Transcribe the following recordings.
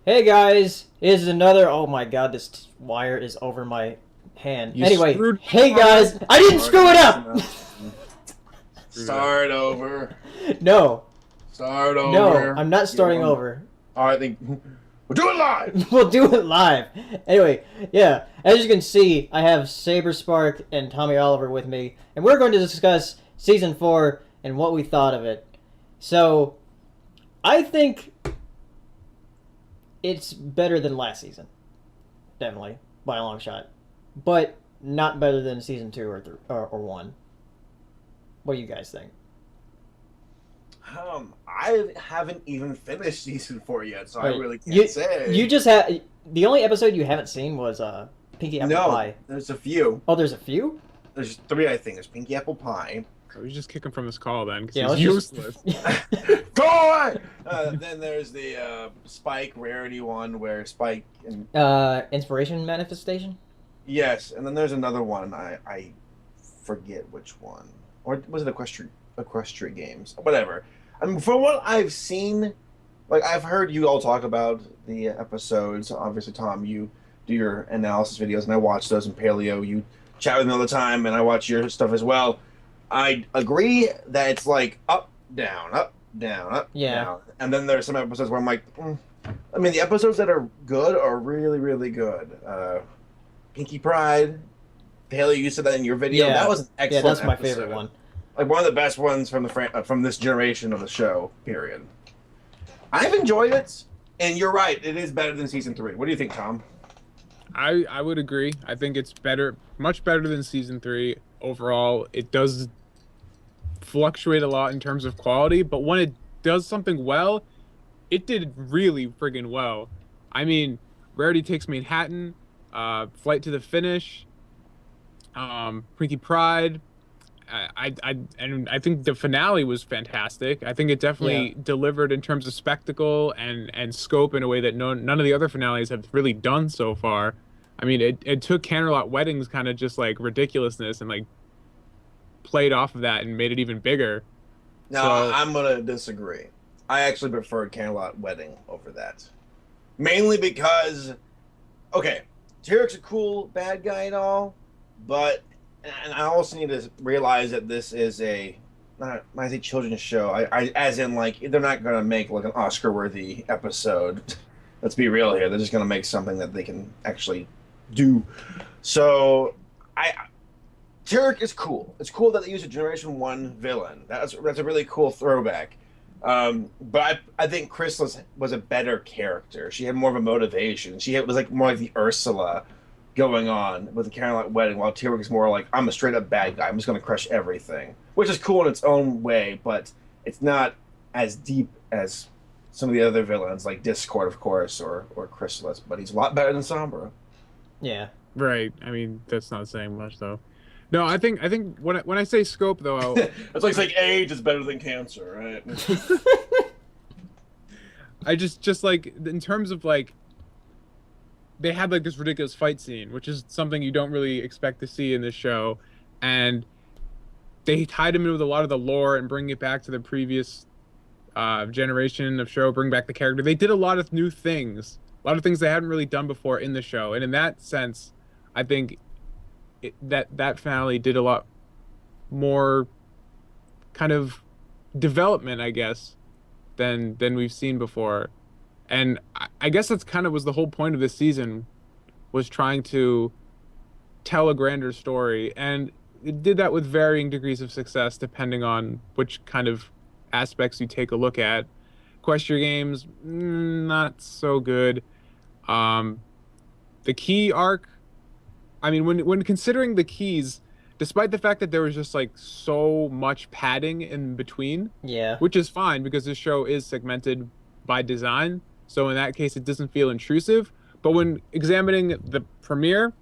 Hey guys, this is another. Oh my god, this wire is over my hand. You Anyway, screwed hey up. guys, I didn't screw it up. Start over. No, Start no, over. I'm not starting over. All right, then we'll do it live. We'll do it live. Anyway, yeah, as you can see, I have Saberspark and Tommy Oliver with me, and we're going to discuss season 4 and what we thought of it. So, I think it's better than last season, definitely by a long shot, but not better than season 2 or 1. What do you guys think? I haven't even finished season 4 yet, so I Wait, really can't say. You just had the only episode you haven't seen was Pinky Apple Pie. There's a few. Oh, there's a few. There's 3, I think. There's Pinky Apple Pie. We just kick him from his call then, because Yeah, he's let's useless. Go away! Then there's the Spike rarity one where Spike and Inspiration manifestation. yes, and then there's another one. I forget which one, or was it Equestria Games? Whatever. I mean, from what I've seen, like I've heard you all talk about the episodes. Obviously, Tom, you do your analysis videos, and I watch those. And Paleo, you chat with me all the time, and I watch your stuff as well. I agree that it's like up, down, up, down, up, Yeah. down. And then there's some episodes where I'm like, I mean, the episodes that are good are really, really good. Pinky Pride, Paleo, you said that in your video. Yeah. That was an Yeah, excellent. that's my episode. favorite one. Like one of the best ones from from this generation of the show. Period. I've enjoyed it, and you're right. It is better than season 3. What do you think, Tom? I would agree. I think it's better, much better than season 3 overall. It does fluctuate a lot in terms of quality, but when it does something well, it did really friggin' well. I mean, Rarity Takes Manhattan, Flight to the Finish, Pinky Pride. And I think the finale was fantastic. I think it definitely delivered in terms of spectacle and scope in a way that none of the other finales have really done so far. I mean, it took Candlelight Wedding's kind of just like ridiculousness and like played off of that and made it even bigger. No, So- I'm gonna disagree. I actually preferred Candlelight Wedding over that, mainly because, okay, Tarek's a cool bad guy and all, but and I also need to realize that this is not when I say children's show, I as in like they're not gonna make like an Oscar-worthy episode. Let's be real here. They're just gonna make something that they can actually do. So Tarek is cool. It's cool that they use a Generation 1 villain. That's a really cool throwback. But I think Chrysalis was a better character. She had more of a motivation. Was like more like the Ursula going on with the Caroline Wedding, while Tarek is more like, I'm a straight up bad guy. I'm just going to crush everything. Which is cool in its own way, but it's not as deep as some of the other villains, like Discord, of course, or Chrysalis. But he's a lot better than Sombra. Yeah. Right. I mean, that's not saying much though. No, I think when I say scope though, It's like age is better than cancer, right? I just like in terms of like they had like this ridiculous fight scene, which is something you don't really expect to see in this show, and they tied him in with a lot of the lore and bring it back to the previous generation of show, bring back the character. They did a lot of new things, a lot of things they hadn't really done before in the show, and in that sense, I think that finale did a lot more kind of development, I guess, than we've seen before. And I guess that's kind of was the whole point of this season, was trying to tell a grander story. And it did that with varying degrees of success, depending on which kind of aspects you take a look at. Equestria Games, not so good. The key arc, I mean, when considering the keys, despite the fact that there was just like so much padding in between, Yeah. which is fine because this show is segmented by design. So in that case, it doesn't feel intrusive. But when examining the premiere,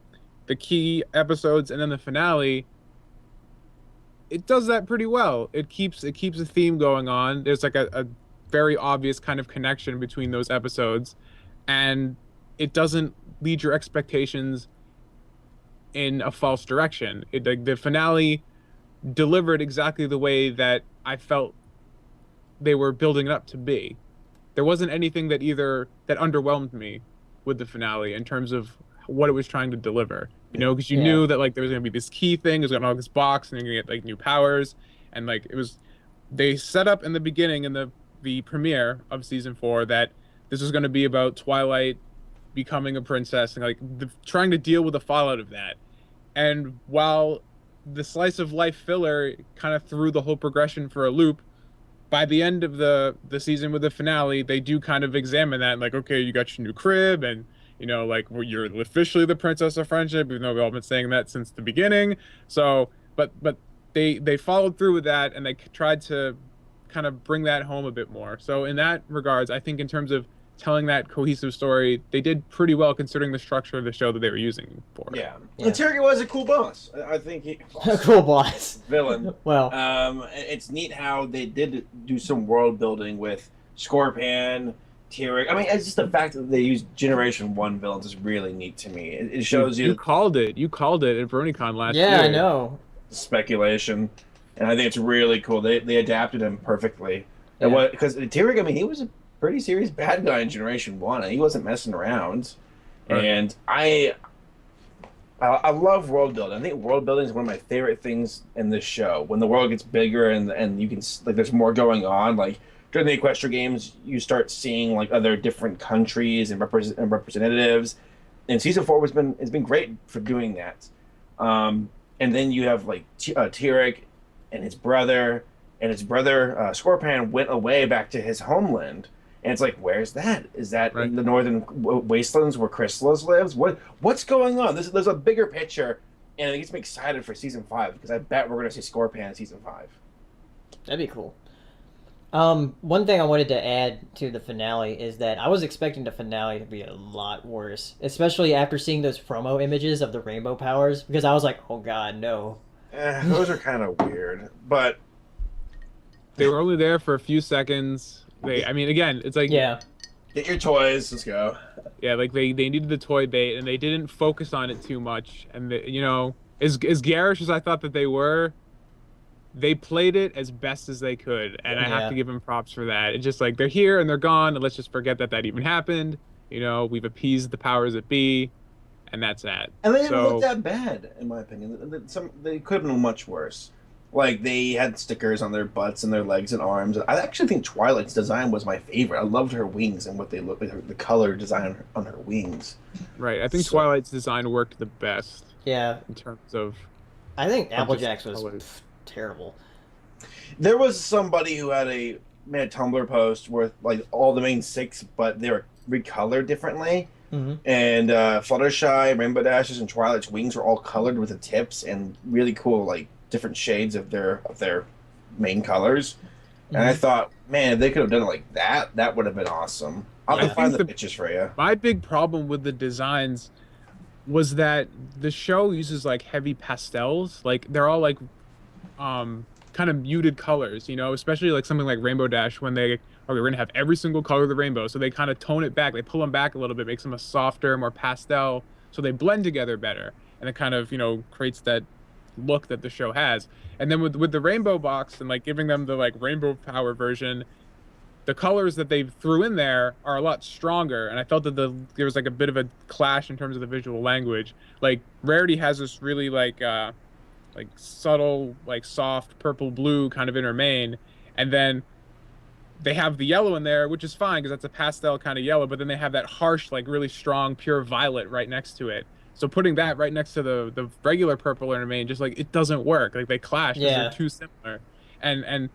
the key episodes, and then the finale, it does that pretty well. It keeps a theme going on. There's like a very obvious kind of connection between those episodes, and it doesn't lead your expectations in a false direction. Like the finale delivered exactly the way that I felt they were building it up to be. there wasn't anything that underwhelmed me with the finale in terms of what it was trying to deliver. You know, because you Yeah. knew that like there was gonna be this key thing, it was gonna all this box, and you're gonna get like new powers, and like it was they set up in the beginning in the premiere of season 4 that this was gonna be about Twilight becoming a princess and like trying to deal with the fallout of that. And while the slice of life filler kind of threw the whole progression for a loop, by the end of the season with the finale, they do kind of examine that, like, okay, you got your new crib, and you know, like, well, you're officially the princess of friendship, even though we've all been saying that since the beginning. So, but they followed through with that, and they tried to kind of bring that home a bit more. So in that regards, I think in terms of telling that cohesive story, they did pretty well considering the structure of the show that they were using for it. Yeah. And Terry was a cool boss. I think he Cool boss. villain. Well, it's neat how they did do some world building with Scorpion, Tyrick. I mean, it's just the fact that they used Generation 1 villains is really neat to me. It shows You called it. You called it at BronyCon last year. yeah, I know. speculation, and I think it's really cool. They adapted him perfectly. And Yeah. because Tyrick, I mean, he was a pretty serious bad guy in Generation 1, and he wasn't messing around. Right. And I love world building. I think world building is one of my favorite things in this show. When the world gets bigger and you can like there's more going on. Like during the Equestria Games, you start seeing like other different countries and representatives. And season 4 has been great for doing that. And then you have like Tyrick and his brother, Scorpion went away back to his homeland. And it's like, where's that? Is that Right. in the northern wastelands where Chrysalis lives? What's going on? There's a bigger picture, and it gets me excited for season 5 because I bet we're going to see Scorpion in season 5. That'd be cool. One thing I wanted to add to the finale is that I was expecting the finale to be a lot worse, especially after seeing those promo images of the rainbow powers, because I was like, oh god, no. Those are kind of weird, but They were only there for a few seconds. I mean, again, it's like, Yeah. get your toys. Let's go. yeah, like they needed the toy bait, and they didn't focus on it too much. And you know, as garish as I thought that they were, they played it as best as they could, and I have Yeah. to give them props for that. It's just like they're here and they're gone, and let's just forget that even happened. You know, we've appeased the powers that be, and that's that. And they didn't look that bad, in my opinion. They could have been much worse. Like, they had stickers on their butts and their legs and arms. I actually think Twilight's design was my favorite. I loved her wings and what they looked like, the color design on her wings. Right. I think So- Twilight's design worked the best Yeah. in terms of. I think just Applejack's was colors. terrible. There was somebody who made a Tumblr post with, like, all the main 6, but they were recolored differently. Mm-hmm. And Fluttershy, Rainbow Dashes, and Twilight's wings were all colored with the tips and really cool, like, different shades of their main colors. And I thought, man, if they could have done it like that, that would have been awesome. I'll I find the think pictures for you. My big problem with the designs was that the show uses like heavy pastels. Like they're all like kind of muted colors, you know, especially like something like Rainbow Dash when okay, we're gonna have every single color of the rainbow. So they kind of tone it back, they pull them back a little bit, makes them a softer, more pastel, so they blend together better. And it kind of, you know, creates that look that the show has. And then with the rainbow box and like giving them the like rainbow power version, the colors that they threw in there are a lot stronger, and I felt that there was like a bit of a clash in terms of the visual language. Like Rarity has this really like subtle, like soft purple blue kind of in her main, and then they have the yellow in there, which is fine because that's a pastel kind of yellow, but then they have that harsh, like really strong pure violet right next to it. So putting that right next to the regular purple in her main, just like it doesn't work. Like they clash because Yeah. they're too similar, and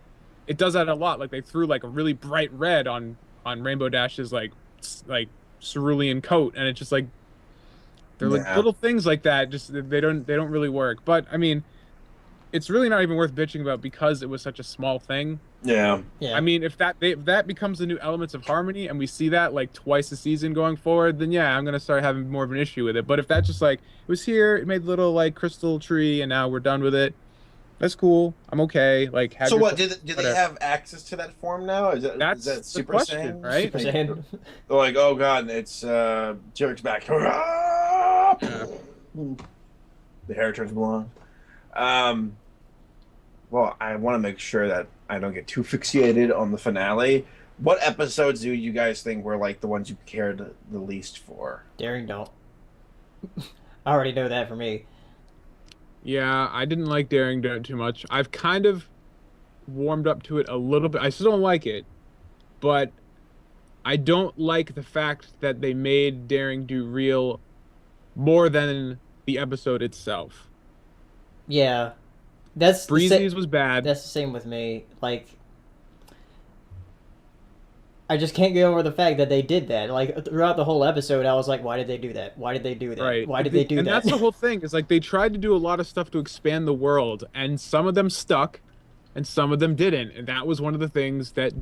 it does that a lot. Like they threw like a really bright red on Rainbow Dash's like cerulean coat, and it's just like they're like Yeah. little things like that. Just they don't really work. But I mean, it's really not even worth bitching about because it was such a small thing. Yeah. Yeah. I mean, if that becomes the new elements of harmony, and we see that like twice a season going forward, then yeah, I'm gonna start having more of an issue with it. But if that's just like it was here, it made a little like crystal tree, and now we're done with it, that's cool. I'm okay. Like, So what? Do they have access to that form now? Is That's that the Super question, Saiyan? right? Super Saiyan. They're like, oh god, it's Jarek's back. Yeah. The hair turns blonde. Well, I want to make sure that I don't get too fixated on the finale, What episodes do you guys think were like the ones you cared the least for? Daring don't. I already know that for me. Yeah, I didn't like Daring Do It too much. I've kind of warmed up to it a little bit. I still don't like it, but I don't like the fact that they made Daring Do real more than the episode itself. Yeah, that's Breezy's was bad. That's the same with me. Like, I just can't get over the fact that they did that. Like throughout the whole episode, I was like, "Why did they do that? Why did they do that? Right. Why did they do and that?" that's the whole thing. Is like they tried to do a lot of stuff to expand the world, and some of them stuck, and some of them didn't. And that was one of the things that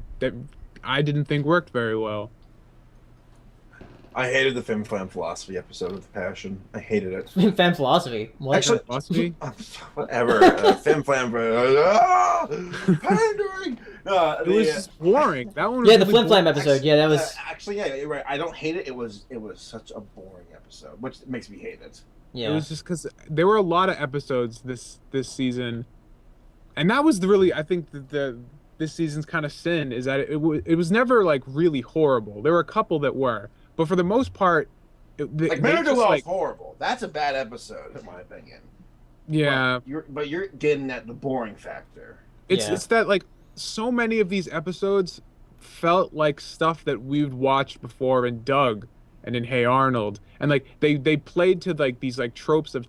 I didn't think worked very well. I hated the Fim Flam Philosophy episode with passion. I hated it. Fan philosophy. What? Actually, Philosophy? Whatever. Fim Flam, pandering. It was just boring. That one. Was Yeah, the really Flim Flam boring. episode. Yeah, that was. Actually, yeah, you're right. I don't hate it. It was such a boring episode, which makes me hate it. Yeah. It was just because there were a lot of episodes this season, and that was really I think this season's kind of sin is that it was never like really horrible. There were a couple that were, but for the most part, Like Manager Law's horrible. That's a bad episode, in my opinion. Yeah, But you're getting at the boring factor. it's that like so many of these episodes felt like stuff that we'd watched before in Doug and in Hey Arnold, and like they played to like these like tropes of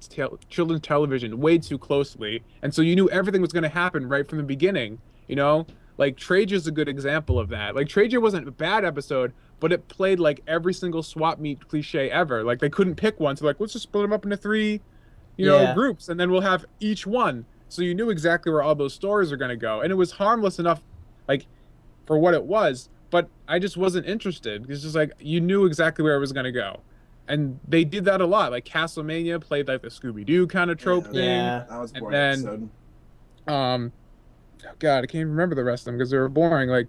children's television way too closely, and so you knew everything was going to happen right from the beginning. You know, like Trajan's a good example of that. Like Trajan wasn't a bad episode, but it played like every single swap meet cliche ever. Like they couldn't pick one, so like let's just split them up into three, you know, groups, and then we'll have each one. So you knew exactly where all those stories are going to go, and it was harmless enough, like, for what it was. But I just wasn't interested. It's just like you knew exactly where it was going to go, and they did that a lot. Like Castlemania played like the Scooby Doo kind of trope thing. Yeah. That was a boring And episode. then, God, I can't even remember the rest of them because they were boring. Like,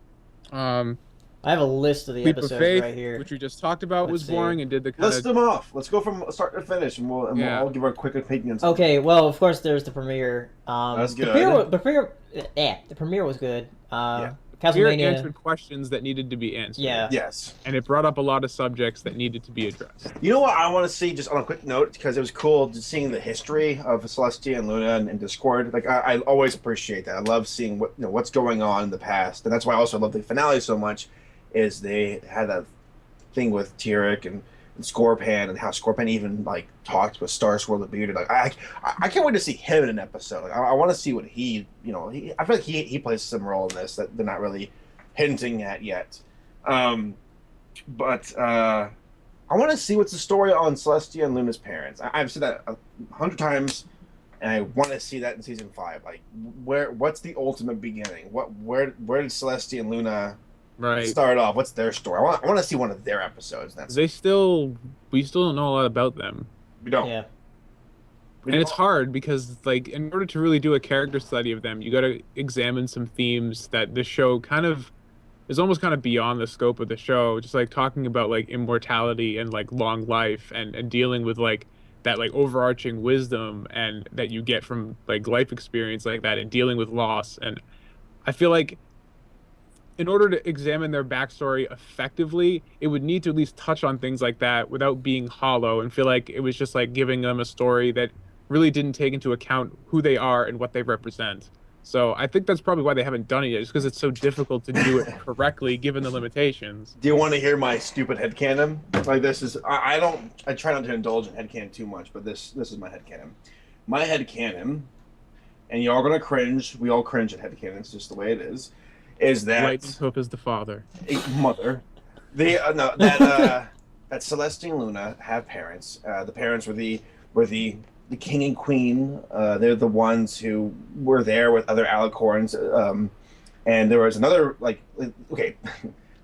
I have a list of the Leap of episodes Faith, right here. which we just talked about, Let's was see. boring and did the kind List of them off. Let's go from start to finish, and we'll all give our quick opinions. Okay, well, of course, there's the premiere. That's good. The premiere was good. Here Castlemania. answered questions that needed to be answered. Yeah. Yes. And it brought up a lot of subjects that needed to be addressed. You know what I want to see, just on a quick note, because it was cool just seeing the history of Celestia and Luna and Discord. Like I always appreciate that. I love seeing what's going on in the past, and that's why I also love the finale so much. Is they had that thing with Tyrek and Scorpan, and how Scorpan even like talked with Star Swirl the Bearded. Like I can't wait to see him in an episode. Like I want to see what he I feel like he plays some role in this that they're not really hinting at yet. But I want to see what's the story on Celestia and Luna's parents. I've said that 100 times, and I want to see that in season 5. Like what's the ultimate beginning? Where did Celestia and Luna start off? What's their story? I want to see one of their episodes. We still don't know a lot about them. We don't. Yeah. And it's hard because, like, in order to really do a character study of them, you got to examine some themes that the show kind of is almost kind of beyond the scope of the show. Just like talking about like immortality and like long life and dealing with like that like overarching wisdom and that you get from like life experience like that and dealing with loss. And I feel like in order to examine their backstory effectively, it would need to at least touch on things like that without being hollow and feel like it was just like giving them a story that really didn't take into account who they are and what they represent. So I think that's probably why they haven't done it yet, just because it's so difficult to do it correctly given the limitations. Do you want to hear my stupid headcanon? Like this is I try not to indulge in headcanon too much, but this is my headcanon. My headcanon, and y'all gonna cringe, we all cringe at headcanon, it's just the way it is that Lightning Hope is the father. Mother. That Celestia and Luna have parents. The parents were the king and queen. They're the ones who were there with other alicorns. And there was another okay,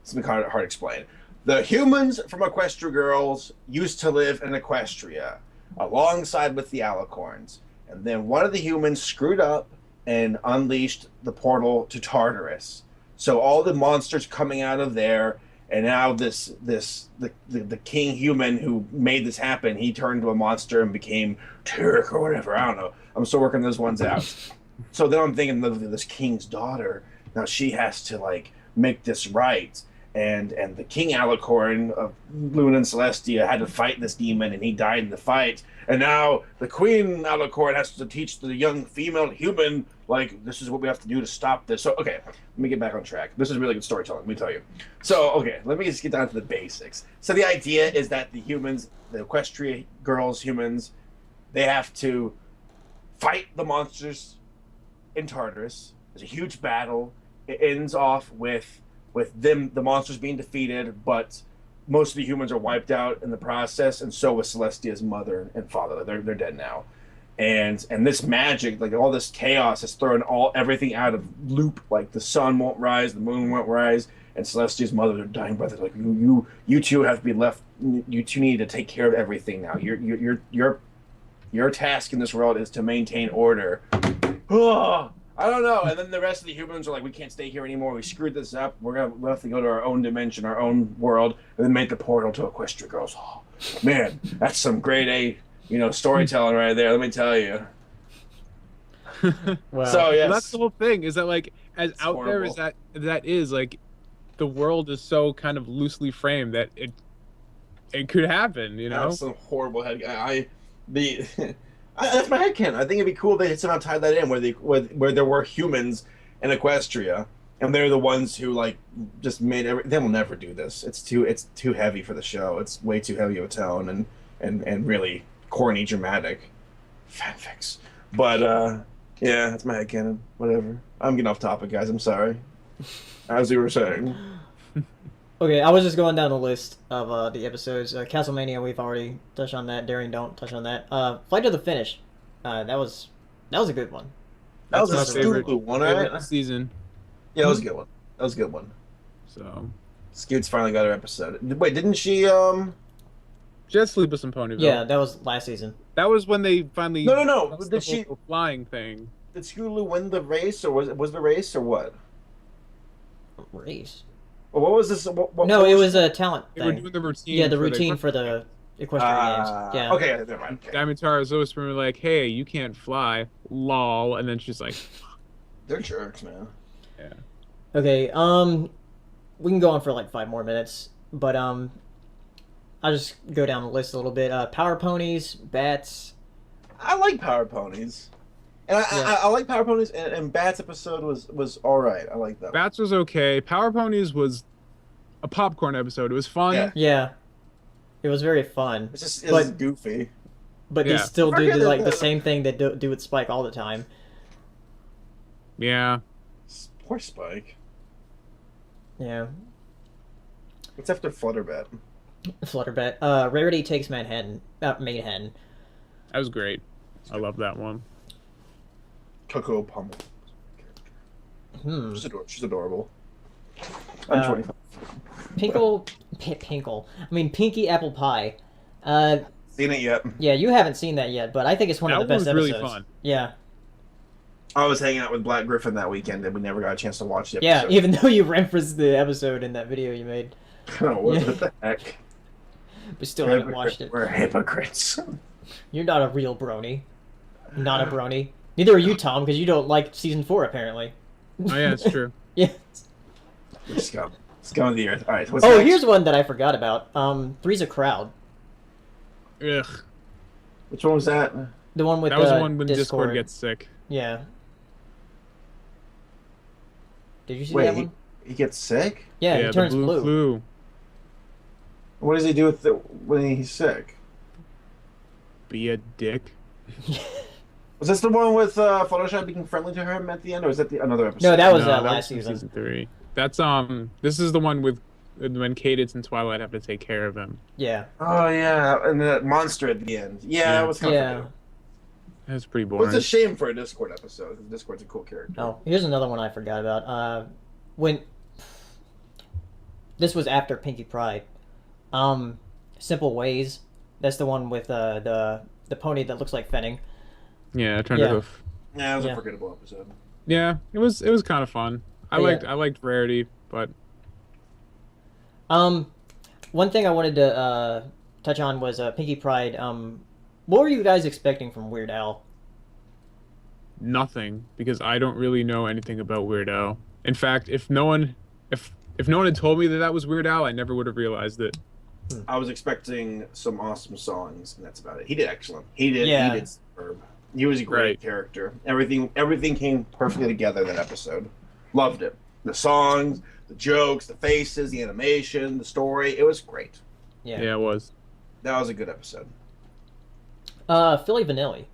it's kind of hard to explain. The humans from Equestria Girls used to live in Equestria alongside with the alicorns. And then one of the humans screwed up and unleashed the portal to Tartarus. So all the monsters coming out of there, and now the king human who made this happen, he turned to a monster and became Tyrek or whatever. I don't know. I'm still working those ones out. So then I'm thinking of this king's daughter. Now she has to like make this right, and the King Alicorn of Luna and Celestia had to fight this demon, and he died in the fight. And now the Queen Alicorn has to teach the young female human, like, this is what we have to do to stop this. So, okay, let me get back on track. This is really good storytelling, let me tell you. So, okay, let me just get down to the basics. So the idea is that the humans, the Equestria girls, humans, they have to fight the monsters in Tartarus. There's a huge battle. It ends off with them, the monsters being defeated, but most of the humans are wiped out in the process, and so was Celestia's mother and father. They're dead now. And this magic, like all this chaos, has thrown everything out of loop. Like the sun won't rise, the moon won't rise, and Celestia's mother, their dying breath, is like, you two have to be left. You two need to take care of everything now. Your task in this world is to maintain order. I don't know. And then the rest of the humans are like, we can't stay here anymore. We screwed this up. We'll have to go to our own dimension, our own world, and then make the portal to Equestria Girls. Oh, man, that's some grade A, storytelling right there. Let me tell you. Wow. So yes, Well, that's the whole thing. Is that like as It's out there horrible. as that is, like, the world is so kind of loosely framed that it could happen. That's some horrible head. That's my headcanon. I think it'd be cool if they had somehow tied that in where there were humans in Equestria, and they're the ones who like just made they will never do this. It's too heavy for the show. It's way too heavy of a tone and really corny, dramatic fanfics. But yeah, that's my headcanon. Whatever. I'm getting off topic, guys. I'm sorry. As you were saying. Okay, I was just going down the list of the episodes. Castlemania, we've already touched on that. Daring Don't touch on that. Flight to the Finish, that was a good one. That was That's a my favorite- stupid one, favorite right? season. Yeah, that was a good one. That was a good one. So Scoot's finally got her episode. Wait, didn't she? just Sleepless in Ponyville. Yeah, that was last season. That was when they finally. No. That's Did the she? whole flying thing? Did Scootaloo win the race, or was the race, or what? Race. Or what was this? What No, what it was a talent They were thing. doing the routine. Yeah, the routine for the equestrian games. Yeah. Okay, never mind. Okay. Diamond Tara's always were like, "Hey, you can't fly, lol," and then she's like, They're jerks, man. "Yeah." Okay. We can go on for like 5 more minutes, but I'll just go down the list a little bit. Power ponies, bats. I like Power Ponies, and I like Power Ponies, and Bat's episode was all right. I like that. Bats was okay. Power Ponies was a popcorn episode. It was fun. Yeah. Yeah. It was very fun, It's But- goofy. but Yeah. they still do Forget like it. the same thing they do with Spike all the time. Yeah. Poor Spike. Yeah. What's after Flutterbat? Flutterbat. Rarity takes Manhattan. Mayhem. That was great. I love that one. Coco Pummel. Hmm. She's adorable. I'm 25. Pinkle. I mean, Pinky Apple Pie. Seen it yet? Yeah, you haven't seen that yet, but I think it's one of That the best one was episodes. really fun. Yeah. I was hanging out with Black Griffin that weekend, and we never got a chance to watch the Yeah, episode. even though you referenced the episode in that video you made, what Yeah. the heck? we still haven't watched it. We're hypocrites. You're not a real brony. Not a brony. Neither are you, Tom, because you don't like season 4 apparently. Oh yeah, it's true. Yeah. Scum. Scum of the earth. All right. What's Oh, next? here's one that I forgot about. Three's a Crowd. Ugh. Which one was that? The one with That was the the one when Discord gets sick. Yeah. Did you see Wait, that one? he gets sick? Yeah, he the turns blue flu. What does he do with when he's sick? Be a dick. Was this the one with Photoshop being friendly to him at the end, or was that another episode? No, that was No, that last from season. season 3. That's This is the one with when Cadence and Twilight have to take care of him. Yeah. Oh yeah, and that monster at the end. Yeah, Yeah. that was kind Yeah. of. That's pretty Well, boring. it's a shame for a Discord episode. 'Cause Discord's a cool character. Oh, here's another one I forgot about. When this was after Pinky Pride. Simple Ways. That's the one with the pony that looks like Fenning. Yeah, trying Yeah. to hoof. Yeah, it was Yeah. a forgettable episode. Yeah, it was kind of fun. I Yeah. liked Rarity, but One thing I wanted to touch on was Pinky Pride. What were you guys expecting from Weird Al? nothing because I don't really know anything about Weird Al. In fact, if if no one had told me that that was Weird Al, I never would have realized it. I was expecting some awesome songs, and that's about it. He did excellent. He did superb. He was a great character. Everything came perfectly together that episode. Loved it. The songs, the jokes, the faces, the animation, the story. It was great. Yeah, it was. That was a good episode. Philly Vanilli.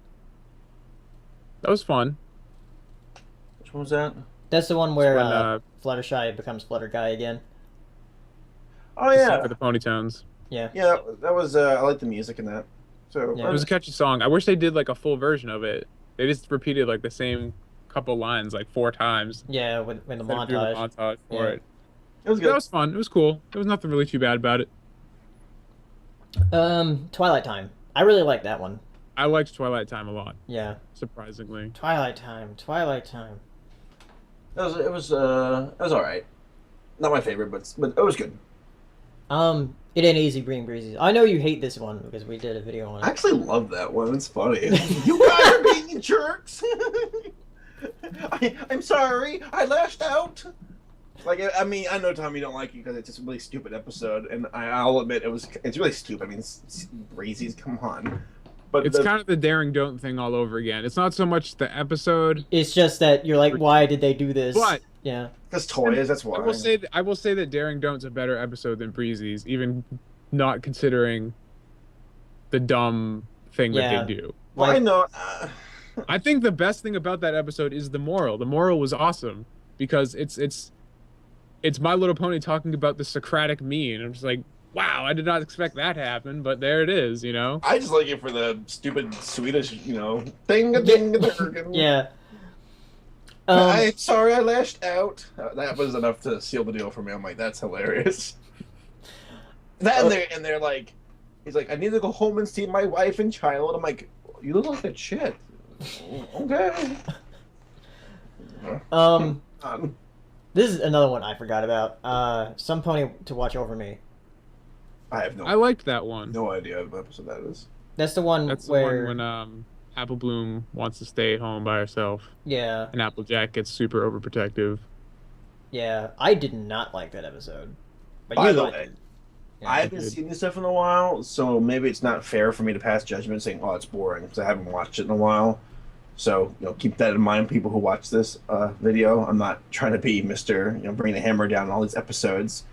That was fun. Which one was that? That's the one where Fluttershy becomes Flutter Guy again. Oh yeah, for the Ponytones. Yeah. Yeah, that was. I like the music in that. So it was a catchy song. I wish they did like a full version of it. They just repeated like the same couple lines like 4 times. Yeah, with the montage. The montage for it. It was good. That was fun. It was cool. There was nothing really too bad about it. Twilight Time. I really like that one. I liked Twilight Time a lot. Yeah. Surprisingly. Twilight Time. It was all right. Not my favorite, but it was good. It ain't easy being breezy. I know you hate this one because we did a video on it. I actually love that one. It's funny. You guys are being jerks. I'm sorry. I lashed out. Like, I mean, I know, Tom, you don't like it because it's just a really stupid episode, and I'll admit it's really stupid. I mean, it's breezies, come on. But it's kind of the daring don't thing all over again. It's not so much the episode. It's just that you're like, why did they do this? But yeah, because toys. That's why. I will say that Daring Dont's a better episode than Breezy's, even not considering the dumb thing that they do. Well, I know. I think the best thing about that episode is the moral. The moral was awesome because it's My Little Pony talking about the Socratic mean. I'm just like, wow, I did not expect that to happen, but there it is, you know? I just like it for the stupid Swedish, thing. Yeah. I'm sorry I lashed out. That was enough to seal the deal for me. I'm like, that's hilarious. And they're like, he's like, I need to go home and see my wife and child. I'm like, you look like shit. Okay. This is another one I forgot about. Some Pony to Watch Over Me. I liked that one. No idea what episode that is. That's the one where when Apple Bloom wants to stay home by herself. Yeah. And Applejack gets super overprotective. Yeah, I did not like that episode. But By you the liked way, it. Yeah, I haven't seen this stuff in a while, so maybe it's not fair for me to pass judgment saying, "Oh, it's boring," because I haven't watched it in a while. So keep that in mind, people who watch this video. I'm not trying to be Mr. Bring the hammer down on all these episodes.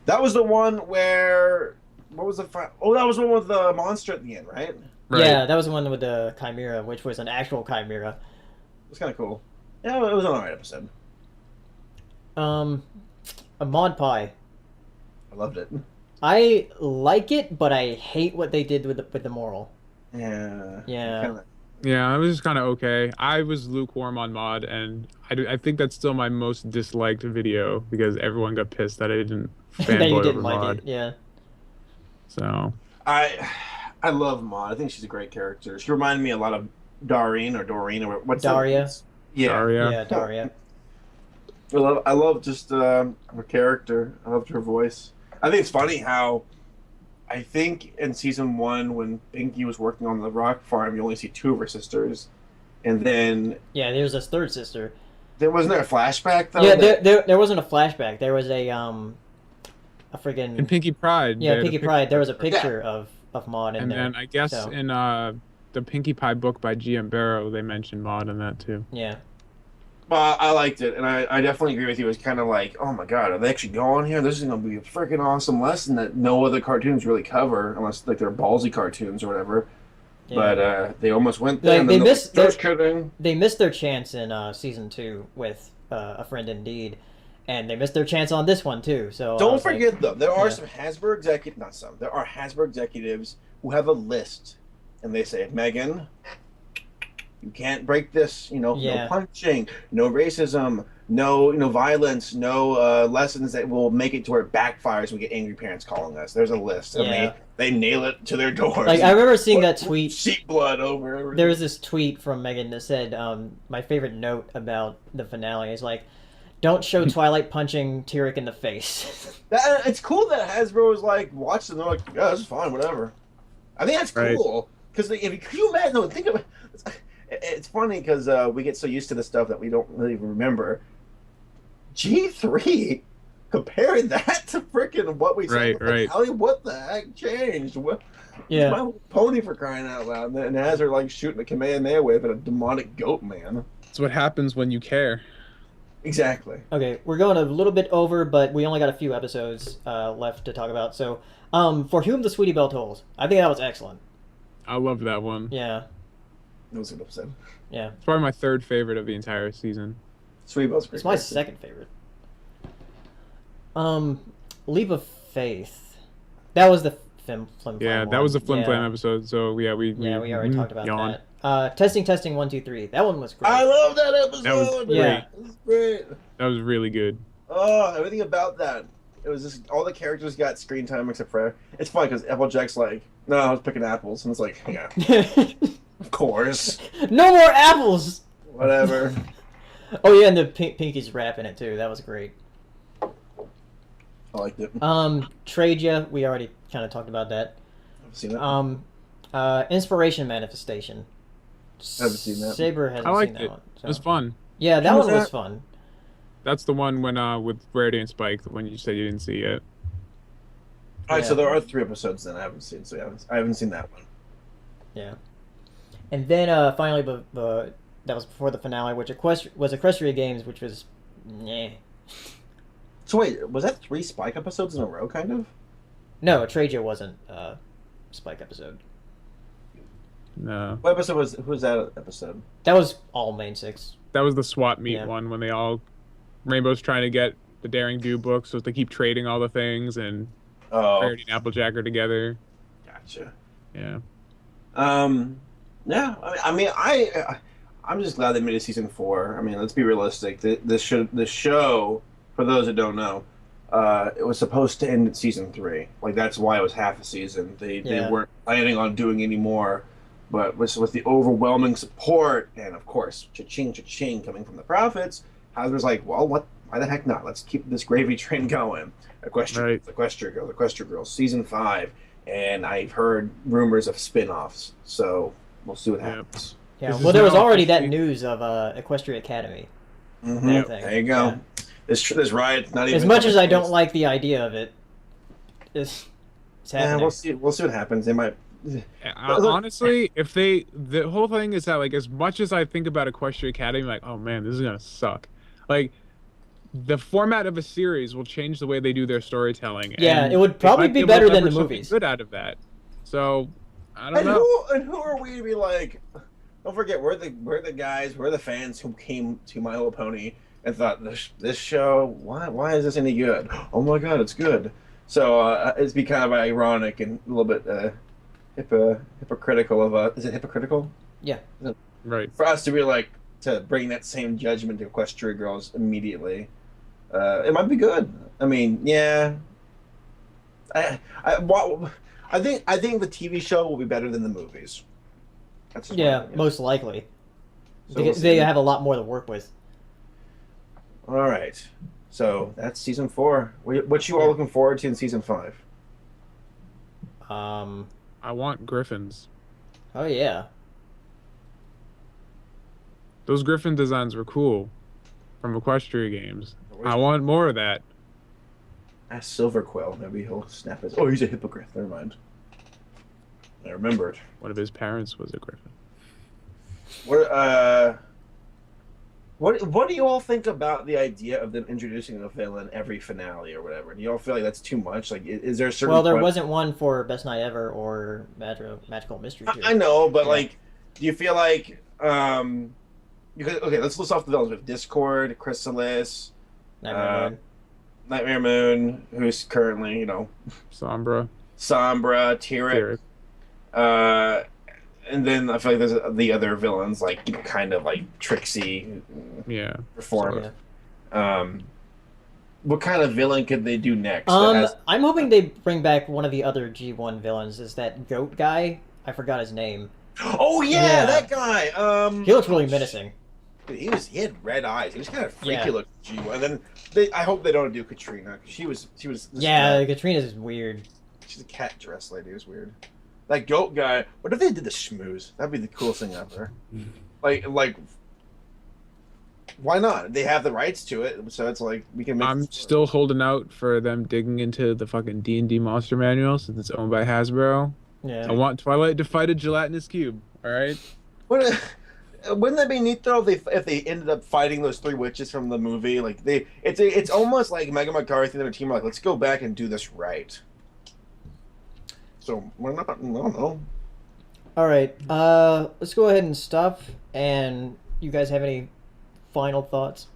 That was the one where what was the that was the one with the monster at the end, right? Yeah, that was the one with the chimera, which was an actual chimera. It was kind of cool. Yeah, it was an alright episode. A Mod Pie. I loved it. I like it, but I hate what they did with the moral. Yeah. Yeah. Yeah, it was just kind of okay. I was lukewarm on Mod, and I think that's still my most disliked video because everyone got pissed that I didn't fanboy over Mod. It. Yeah. So. I love Maud. I think she's a great character. She reminded me a lot of Doreen or what's Daria. Yeah. Daria. Yeah, Daria. I love just her character. I loved her voice. I think it's funny how I think in season 1 when Pinky was working on the rock farm, you only see 2 of her sisters, and then there's this third sister. There wasn't a flashback though. Yeah, there wasn't a flashback. There was a friggin' in Pinky Pride. Yeah, Pinky Pride. There was a picture of Maud in and there. then I guess in the Pinkie Pie book by G.M. Barrow, they mentioned Maud in that too. Yeah. Well, I liked it, and I definitely agree with you. It was kind of like, oh my god, are they actually going here? This is going to be a freaking awesome lesson that no other cartoons really cover, unless like they're ballsy cartoons or whatever. Yeah. But they almost went there. Like, and they missed their chance in season 2 with A Friend Indeed, and they missed their chance on this one too. So don't forget though, there are some Hasbro executives. There are Hasbro executives who have a list, and they say, Megan, you can't break this. No punching, no racism, no violence, no lessons that will make it to where it backfires. And we get angry parents calling us. There's a list, and they nail it to their doors. Like I remember seeing that tweet. Sheep blood over everything. There was this tweet from Megan that said, "My favorite note about the finale is like, don't show Twilight punching Tyrek in the face." It's cool that Hasbro is like watching. They're like, yeah, this is fine, whatever. I think that's cool because if you imagine, no, think of it. It's funny because we get so used to the stuff that we don't really remember. G3 compare that to freaking what we saw. Right. Ellie, what the heck changed? What? Yeah. My Little Pony, for crying out loud, and has her like shooting a Kamehameha wave at a demonic goat man. That's what happens when you care. Exactly. Okay, we're going a little bit over, but we only got a few episodes left to talk about. So, For Whom the Sweetie Belle Tolls, I think that was excellent. I loved that one. Yeah. That was a good episode. Yeah. It's probably my third favorite of the entire season. Sweet Belle's great. It's my second favorite. Leap of Faith. That was the Flim Flam Yeah, that one. was the Flim Flam episode. So we already talked about yawned. that. Testing 1 2 3. That one was great. I love that episode. That was great. Yeah. It was great. That was really good. Oh, everything about that. It was just all the characters got screen time except for. It's funny because Applejack's like, no, I was picking apples, and it's like, yeah, of course, No more apples. whatever. Oh yeah, and the Pinky's rapping it too. That was great. I liked it. Tradia, we already kind of talked about that. I've seen it. Inspiration Manifestation. Haven't seen that. Saber hasn't I liked seen that it. one. It was fun. Yeah, that Who one was was that? fun. That's the one when with Rarity and Spike, the one you said you didn't see yet. All right, so Yeah. there are 3 episodes then I haven't seen. So yeah, I haven't seen that one. Yeah. And then finally, that was before the finale, which was Equestria Games, which was, nah. So wait, was that 3 Spike episodes in a row, kind of? No, Tradia wasn't Spike episode. No, What episode was? Who was that episode? That was all main 6. that was the swap meet Yeah. one when they all Rainbow's trying to get the Daring Do book, so they keep trading all the things, and Oh, Rarity and Applejack are together. gotcha. Yeah. Yeah. I'm just glad they made a season 4. I mean, let's be realistic. The show, for those that don't know, it was supposed to end at season 3. Like that's why it was half a season. They weren't planning on doing any more, but with the overwhelming support and of course cha-ching coming from the profits, Hasbro's like, well, what? Why the heck not? Let's keep this gravy train going. Equestria Girls, season 5, and I've heard rumors of spin-offs. So we'll see what happens. Yeah, This is well, there was now already that officially- news of Equestria Academy. Mhm. That thing. There you go. Yeah. This riot, not even As much as I don't like the idea of it, it's Yeah, happening. we'll see. We'll see what happens. They might. Honestly, if the whole thing is that, like, as much as I think about Equestria Academy, like, oh man, this is gonna suck. Like, the format of a series will change the way they do their storytelling. Yeah, and it would they probably might be able to better than the leverage something movies. Good out of that. So, I don't know. Who are we to be like? Don't forget, we're the guys, we're the fans who came to My Little Pony and thought this show, why is this any good? Oh my god, it's good. So it's be kind of ironic and a little bit hypocritical of is it hypocritical? Yeah. Right. For us to be like to bring that same judgment to Equestria Girls immediately. It might be good. I mean, yeah. I think the TV show will be better than the movies. That's just my Yeah, opinion. most likely. So Because we'll they see. have a lot more to work with. All right. So that's season 4. What you all looking forward to in season 5? I want Griffins. Oh yeah. Those Griffin designs were cool from Equestria Games. I want more of that. Ask Silver Quill. Maybe he'll snap his. Oh, he's a hippogriff. Never mind. I remembered. One of his parents was a Griffin. What do you all think about the idea of them introducing a villain every finale or whatever? Do you all feel like that's too much? Like, is there a certain? Well, there point- wasn't one for Best Night Ever or Magical Mystery Tour. I know, but Yeah. like, do you feel like okay, let's list off the villains. We have Discord, Chrysalis, Nightmare Moon, who's currently, Sombra. Sombra, Tyrek. And then I feel like there's the other villains, like, kind of like Trixie, Yeah. Reformed. Yeah. What kind of villain could they do next? that has- I'm hoping they bring back one of the other G1 villains. Is that goat guy? I forgot his name. Oh yeah, Yeah. that guy. He looks really menacing. Dude, he had red eyes. He was kind of freaky Yeah. looking. And then I hope they don't do Katrina. She was. Yeah, Katrina's weird. She's a cat dress lady. It was weird. That goat guy. What if they did the schmooze? That'd be the coolest thing ever. like Why not? They have the rights to it, so it's like we can make. I'm still holding out for them digging into the fucking D&D monster manual since it's owned by Hasbro. Yeah. I want Twilight to fight a gelatinous cube. All right. Wouldn't that be neat though if they ended up fighting those three witches from the movie? Like it's almost like Megan McCarthy and their team are like, let's go back and do this right. So we're not. I don't know. All right. Let's go ahead and stop. And you guys have any final thoughts?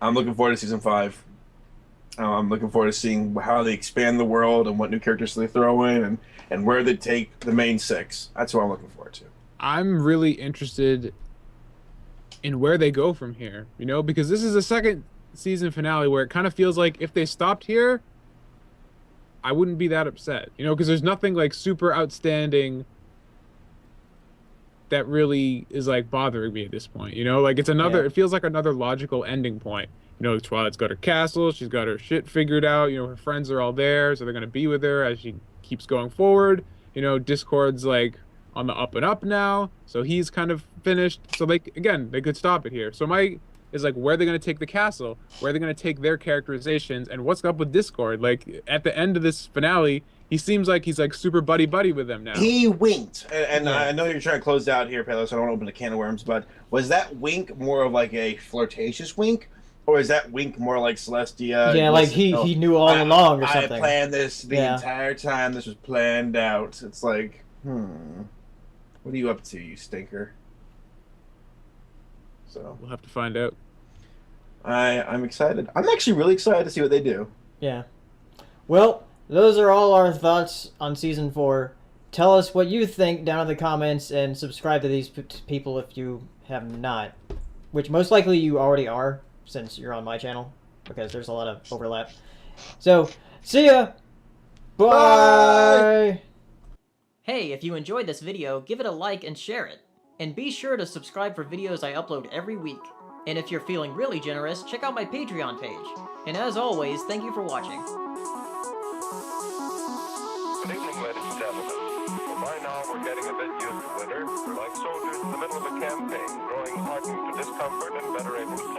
I'm looking forward to season 5. I'm looking forward to seeing how they expand the world and what new characters they throw in and where they take the main 6. That's what I'm looking forward to. I'm really interested in where they go from here, you know, because this is a second season finale where it kind of feels like if they stopped here, I wouldn't be that upset, you know, because there's nothing like super outstanding that really is like bothering me at this point, you know, like it's another, it feels like another logical ending point. You know, Twilight's got her castle, she's got her shit figured out, you know, her friends are all there, so they're going to be with her as she keeps going forward. You know, Discord's like on the up and up now, so he's kind of finished. So like, again, they could stop it here. So my is like, where are they going to take the castle? Where are they going to take their characterizations? And what's up with Discord? Like, at the end of this finale, he seems like he's like super buddy-buddy with them now. He winked. And I know you're trying to close out here, Paleo, so I don't want to open a can of worms, but was that wink more of like a flirtatious wink? Or is that wink more like Celestia? Yeah, like he knew all along or something. I planned this the entire time. This was planned out. It's like, what are you up to, you stinker? So we'll have to find out. I'm excited. I'm actually really excited to see what they do. Yeah. Well, those are all our thoughts on season 4. Tell us what you think down in the comments and subscribe to these people if you have not. Which most likely you already are, since you're on my channel, because there's a lot of overlap. So, see ya! Bye! Hey, if you enjoyed this video, give it a like and share it. And be sure to subscribe for videos I upload every week. And if you're feeling really generous, check out my Patreon page. And as always, thank you for watching. Good evening, ladies and gentlemen. Well, by now we're getting a bit used to winter. We're like soldiers in the middle of a campaign, growing hardened to discomfort and better able to